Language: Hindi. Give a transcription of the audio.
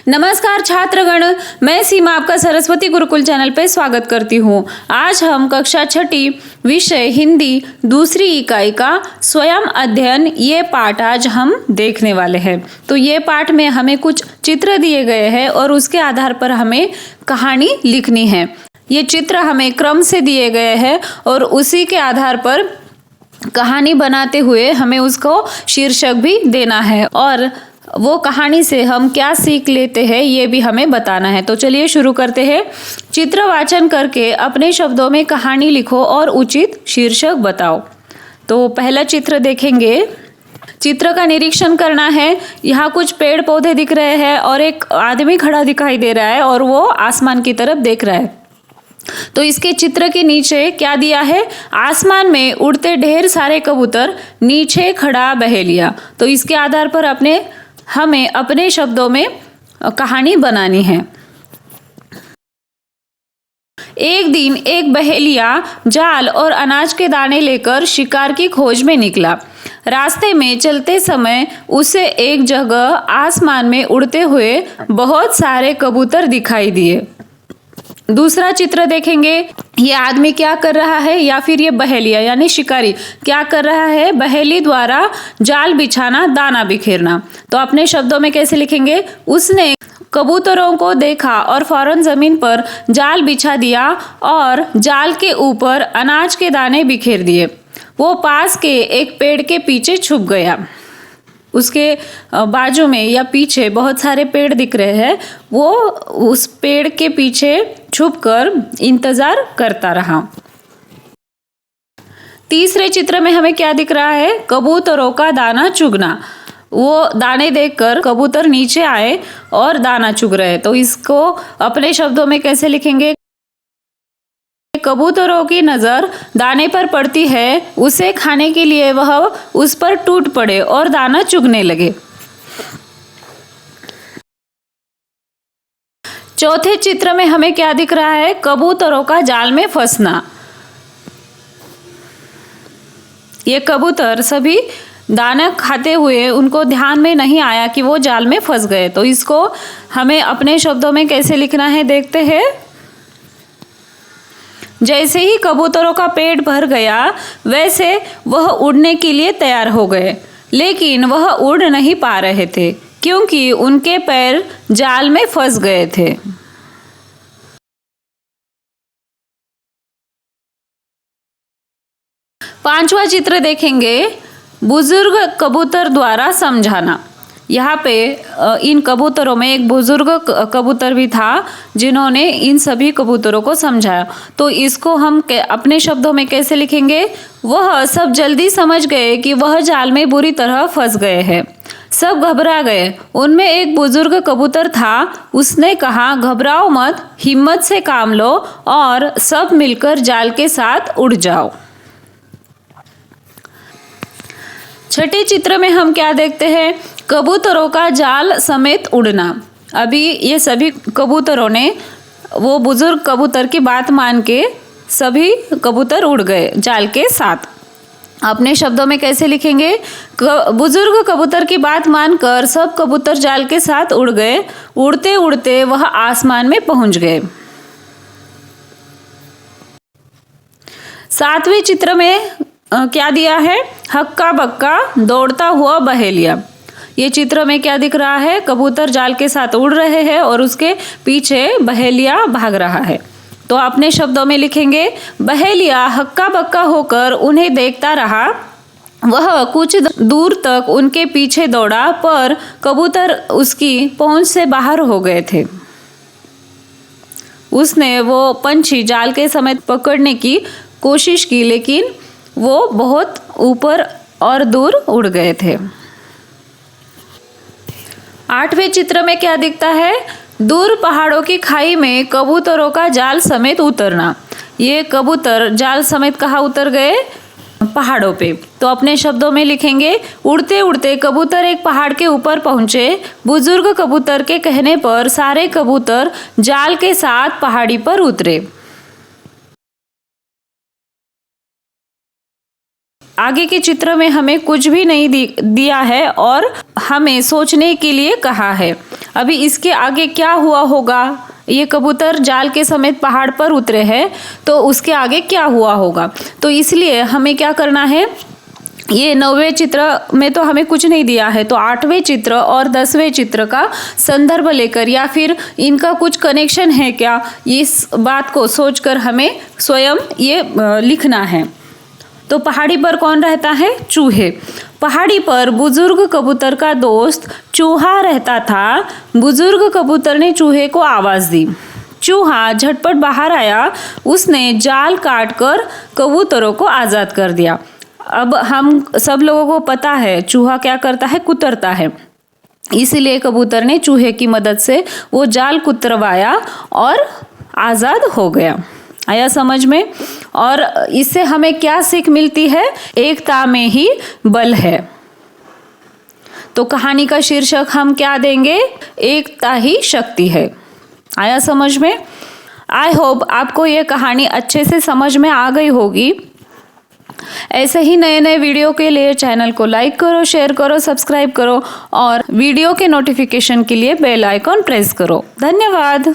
नमस्कार छात्रगण, मैं सीमा आपका सरस्वती गुरुकुल चैनल पे स्वागत करती हूँ। आज हम कक्षा छठी विषय हिंदी दूसरी इकाई का स्वयं अध्ययन ये पाठ आज हम देखने वाले हैं। तो ये पाठ में हमें कुछ चित्र दिए गए हैं और उसके आधार पर हमें कहानी लिखनी है। ये चित्र हमें क्रम से दिए गए हैं और उसी के आधार पर कहानी बनाते हुए हमें उसको शीर्षक भी देना है और वो कहानी से हम क्या सीख लेते हैं ये भी हमें बताना है। तो चलिए शुरू करते हैं। चित्र वाचन करके अपने शब्दों में कहानी लिखो और उचित शीर्षक बताओ। तो पहला चित्र देखेंगे। चित्र का निरीक्षण करना है। यहाँ कुछ पेड़ पौधे दिख रहे हैं और एक आदमी खड़ा दिखाई दे रहा है और वो आसमान की तरफ देख रहा है। तो इसके चित्र के नीचे क्या दिया है? आसमान में उड़ते ढेर सारे कबूतर, नीचे खड़ा बहेलिया। तो इसके आधार पर हमें अपने शब्दों में कहानी बनानी है। एक दिन एक बहेलिया जाल और अनाज के दाने लेकर शिकार की खोज में निकला। रास्ते में चलते समय उसे एक जगह आसमान में उड़ते हुए बहुत सारे कबूतर दिखाई दिए। दूसरा चित्र देखेंगे। ये आदमी क्या कर रहा है या फिर ये बहेलिया यानी शिकारी क्या कर रहा है? बहेली द्वारा जाल बिछाना, दाना बिखेरना। तो अपने शब्दों में कैसे लिखेंगे? उसने कबूतरों को देखा और फौरन जमीन पर जाल बिछा दिया और जाल के ऊपर अनाज के दाने बिखेर दिए। वो पास के एक पेड़ के पीछे छुप गया। उसके बाजू में या पीछे बहुत सारे पेड़ दिख रहे हैं। वो उस पेड़ के पीछे छुपकर इंतजार करता रहा। तीसरे चित्र में हमें क्या दिख रहा है? कबूतरों का दाना चुगना। वो दाने देखकर कबूतर नीचे आए और दाना चुग रहे। तो इसको अपने शब्दों में कैसे लिखेंगे? कबूतरों की नजर दाने पर पड़ती है, उसे खाने के लिए वह उस पर टूट पड़े और दाना चुगने लगे। चौथे चित्र में हमें क्या दिख रहा है? कबूतरों का जाल में फंसना। ये कबूतर सभी दाना खाते हुए उनको ध्यान में नहीं आया कि वो जाल में फंस गए। तो इसको हमें अपने शब्दों में कैसे लिखना है देखते हैं। जैसे ही कबूतरों का पेट भर गया वैसे वह उड़ने के लिए तैयार हो गए, लेकिन वह उड़ नहीं पा रहे थे क्योंकि उनके पैर जाल में फंस गए थे। पांचवा चित्र देखेंगे। बुजुर्ग कबूतर द्वारा समझाना। यहाँ पे इन कबूतरों में एक बुजुर्ग कबूतर भी था जिन्होंने इन सभी कबूतरों को समझाया। तो इसको हम अपने शब्दों में कैसे लिखेंगे? वह सब जल्दी समझ गए कि वह जाल में बुरी तरह फंस गए हैं। सब घबरा गए। उनमें एक बुजुर्ग कबूतर था। उसने कहा, घबराओ मत, हिम्मत से काम लो और सब मिलकर जाल के साथ उड़ जाओ। छठे चित्र में हम क्या देखते हैं? कबूतरों का जाल समेत उड़ना। अभी ये सभी कबूतरों ने वो बुजुर्ग कबूतर की बात मान के सभी कबूतर उड़ गए जाल के साथ। अपने शब्दों में कैसे लिखेंगे? बुजुर्ग कबूतर की बात मानकर सब कबूतर जाल के साथ उड़ गए। उड़ते उड़ते वह आसमान में पहुंच गए। सातवें चित्र में क्या दिया है? हक्का बक्का दौड़ता हुआ बहेलिया। ये चित्र में क्या दिख रहा है? कबूतर जाल के साथ उड़ रहे हैं और उसके पीछे बहेलिया भाग रहा है। तो अपने शब्दों में लिखेंगे। बहेलिया हक्का बक्का होकर उन्हें देखता रहा। वह कुछ दूर तक उनके पीछे दौड़ा पर कबूतर उसकी पहुंच से बाहर हो गए थे। उसने वो पंछी जाल के समेत पकड़ने की कोशिश की, लेकिन वो बहुत ऊपर और दूर उड़ गए थे। आठवें चित्र में क्या दिखता है? दूर पहाड़ों की खाई में कबूतरों का जाल समेत उतरना। ये कबूतर जाल समेत कहाँ उतर गए? पहाड़ों पे। तो अपने शब्दों में लिखेंगे। उड़ते उड़ते कबूतर एक पहाड़ के ऊपर पहुंचे। बुजुर्ग कबूतर के कहने पर सारे कबूतर जाल के साथ पहाड़ी पर उतरे। आगे के चित्र में हमें कुछ भी नहीं दिया है और हमें सोचने के लिए कहा है। अभी इसके आगे क्या हुआ होगा? ये कबूतर जाल के समेत पहाड़ पर उतरे हैं, तो उसके आगे क्या हुआ होगा? तो इसलिए हमें क्या करना है, ये 9वें चित्र में तो हमें कुछ नहीं दिया है, तो 8वें चित्र और 10वें चित्र का संदर्भ लेकर या फिर इनका कुछ कनेक्शन है क्या, इस बात को सोचकर हमें स्वयं ये लिखना है। तो पहाड़ी पर कौन रहता है? चूहे। पहाड़ी पर बुजुर्ग कबूतर का दोस्त चूहा रहता था। बुजुर्ग कबूतर ने चूहे को आवाज़ दी। चूहा झटपट बाहर आया। उसने जाल काटकर कबूतरों को आज़ाद कर दिया। अब हम सब लोगों को पता है चूहा क्या करता है? कुतरता है। इसलिए कबूतर ने चूहे की मदद से वो जाल कुतरवाया और आज़ाद हो गया। आया समझ में? और इससे हमें क्या सीख मिलती है? एकता में ही बल है। तो कहानी का शीर्षक हम क्या देंगे? एकता ही शक्ति है। आया समझ में? आई होप आपको ये कहानी अच्छे से समझ में आ गई होगी। ऐसे ही नए नए वीडियो के लिए चैनल को लाइक करो, शेयर करो, सब्सक्राइब करो और वीडियो के नोटिफिकेशन के लिए बेल आइकॉन प्रेस करो। धन्यवाद।